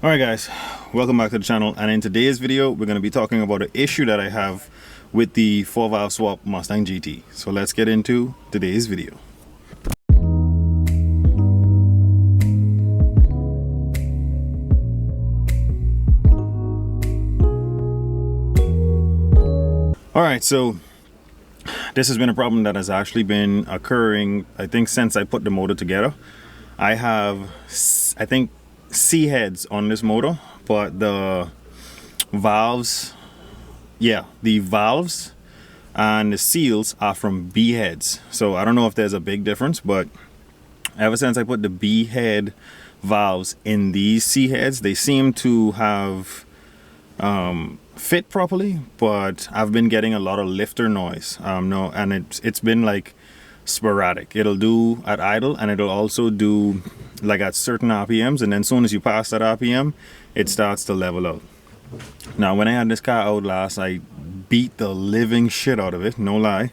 Alright guys, welcome back to the channel, and in today's video we're going to be talking about an issue that I have with the 4-valve swap Mustang GT. So let's get into today's video. Alright, so this has been a problem that has actually been occurring, I think, since I put the motor together. I have, I think, C heads on this motor, but the valves, the valves and the seals are from B heads. So I don't know if there's a big difference, but ever since I put the B head valves in these C heads, they seem to have fit properly, but I've been getting a lot of lifter noise. And it's been like sporadic. It'll do at idle, and it'll also do like at certain RPMs, and then as soon as you pass that RPM, it starts to level out. Now, when I had this car out last, I beat the living shit out of it, no lie,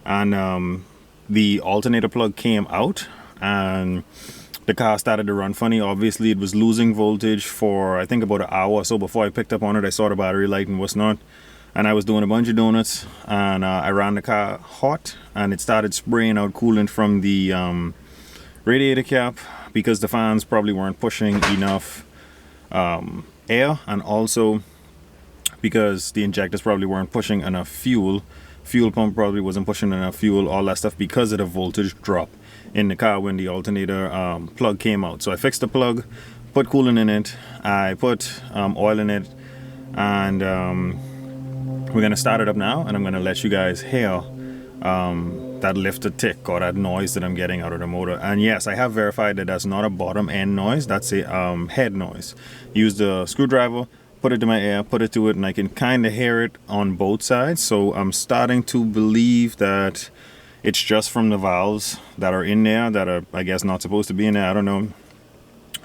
and the alternator plug came out and the car started to run funny. Obviously it was losing voltage for I think about an hour or so before I picked up on it. I saw the battery light and what's not, and I was doing a bunch of donuts, and I ran the car hot, and it started spraying out coolant from the radiator cap because the fans probably weren't pushing enough air, and also because the injectors probably weren't pushing enough fuel pump probably wasn't pushing enough fuel, all that stuff, because of the voltage drop in the car when the alternator plug came out. So I fixed the plug, put coolant in it, I put oil in it, and we're gonna start it up now, and I'm gonna let you guys hear that lifter tick, or that noise that I'm getting out of the motor. And yes, I have verified that that's not a bottom end noise, that's a head noise. Use the screwdriver, put it to my ear, put it to it, and I can kind of hear it on both sides. So I'm starting to believe that it's just from the valves that are in there that are, I guess, not supposed to be in there. I don't know.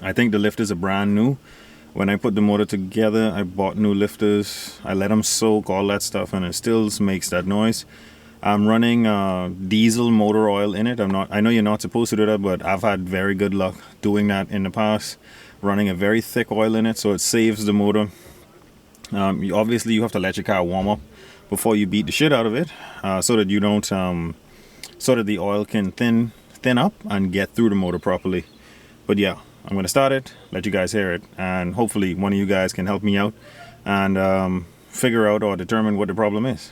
I think the lifters are brand new. When I put the motor together, I bought new lifters. I let them soak, all that stuff, and it still makes that noise. I'm running diesel motor oil in it. I know you're not supposed to do that, but I've had very good luck doing that in the past, running a very thick oil in it, so it saves the motor. Obviously you have to let your car warm up before you beat the shit out of it, so that you don't so that the oil can thin up and get through the motor properly. But yeah, I'm gonna start it, let you guys hear it, and hopefully one of you guys can help me out and figure out or determine what the problem is.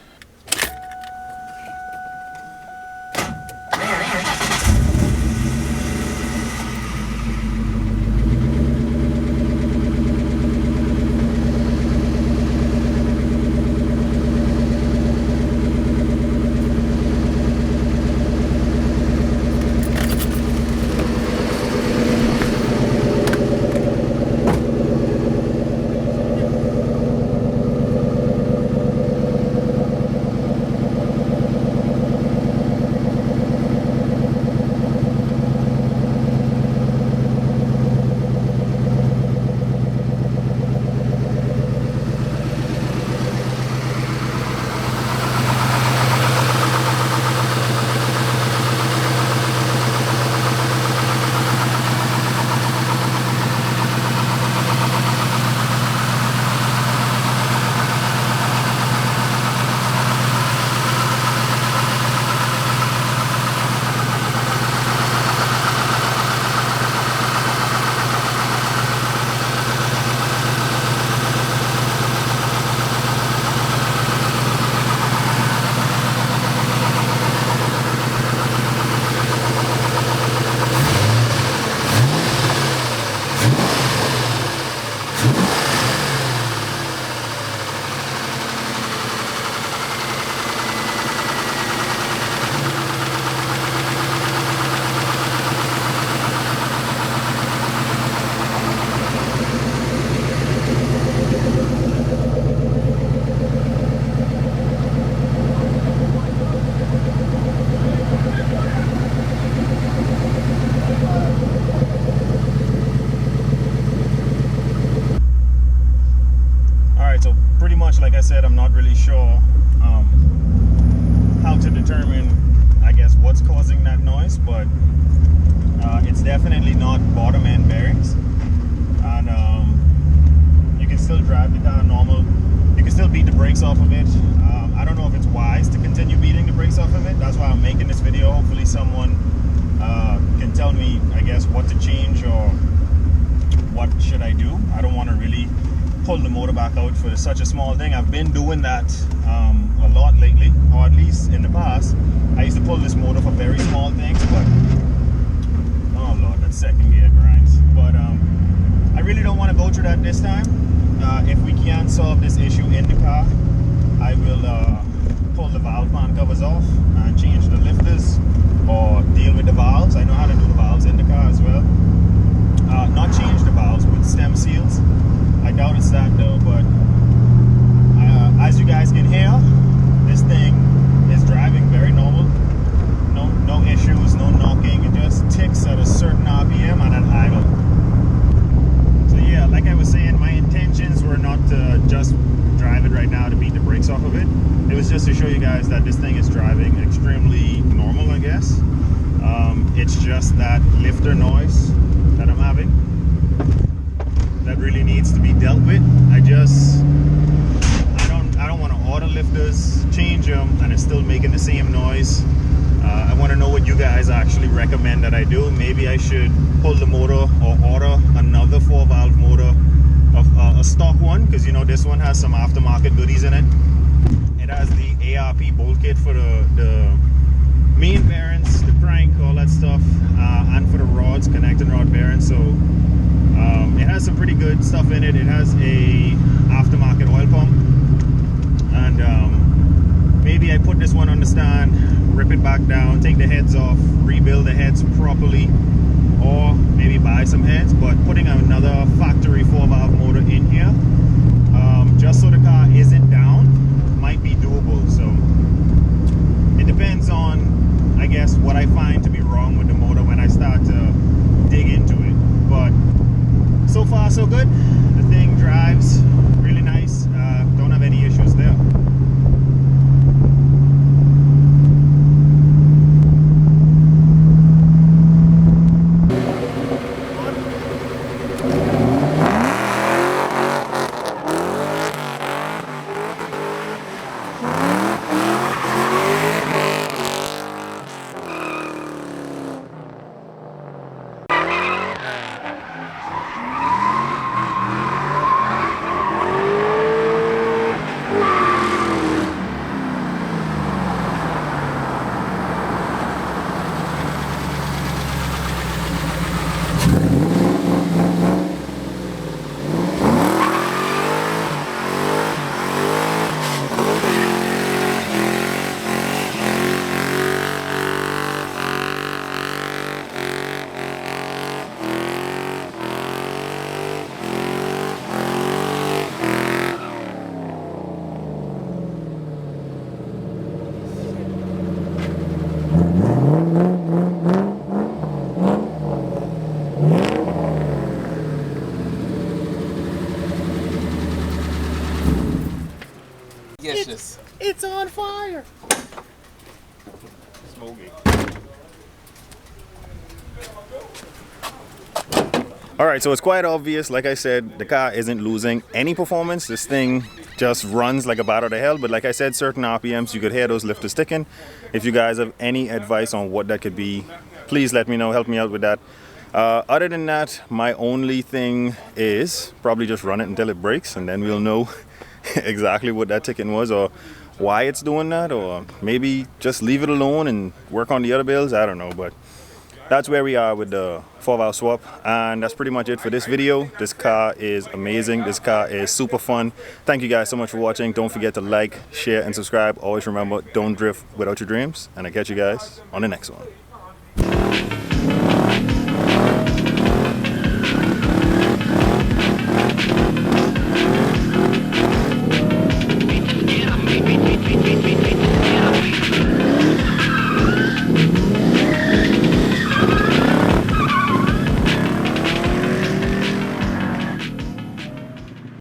Like I said, I'm not really sure how to determine, I guess, what's causing that noise, but it's definitely not bottom end bearings. And you can still beat the brakes off of it. I don't know if it's wise to continue beating the brakes off of it. That's why I'm making this video. Hopefully someone can tell me, I guess, what to change or what should I do. I don't want to really pull the motor back out for such a small thing. I've been doing that a lot lately, or at least in the past. I used to pull this motor for very small things, but oh lord, that second gear grinds. But I really don't want to go through that this time. If we can solve this issue in the car, I will pull the valve pan covers off and change the lifters or deal with the valves. I know how to do the valves in the car as well. Not change the valves with stem seals. I doubt it's that though, but as you guys can hear, this thing is driving very normal. No issues, no knocking. It just ticks at a certain RPM and at idle. So yeah, like I was saying, my intentions were not to just drive it right now to beat the brakes off of it. It was just to show you guys that this thing is driving extremely normal, I guess. It's just that lifter noise that I'm having that really needs to be dealt with. I don't want to order lifters, change them, and it's still making the same noise. I want to know what you guys actually recommend that I do. Maybe I should pull the motor or order another 4-valve motor, of a stock one, because you know this one has some aftermarket goodies in it. It has the ARP bolt kit for the main bearings, the crank, all that stuff, and for the rods, connecting rod bearings. So it has some pretty good stuff in it. It has a aftermarket oil pump, and maybe I put this one on the stand, rip it back down, take the heads off, rebuild the heads properly, or maybe buy some heads. But putting another factory 4-valve motor in here, just so the car isn't down, might be doable. So it depends on, I guess, what I find to be wrong with the motor when I start to dig into it. But so far so good. The thing drives really nice. Don't have any issues there. It's on fire. Smoky. All right, so it's quite obvious. Like I said, the car isn't losing any performance. This thing just runs like a bat out of hell. But like I said, certain RPMs, you could hear those lifters ticking. If you guys have any advice on what that could be, please let me know. Help me out with that. Other than that, my only thing is probably just run it until it breaks, and then we'll know exactly what that ticking was, or why it's doing that, or maybe just leave it alone and work on the other bills. I don't know, but that's where we are with the 4-valve swap, and that's pretty much it for this video. This car is amazing. This car is super fun. Thank you guys so much for watching. Don't forget to like, share, and subscribe. Always remember, don't drift without your dreams, and I'll catch you guys on the next one.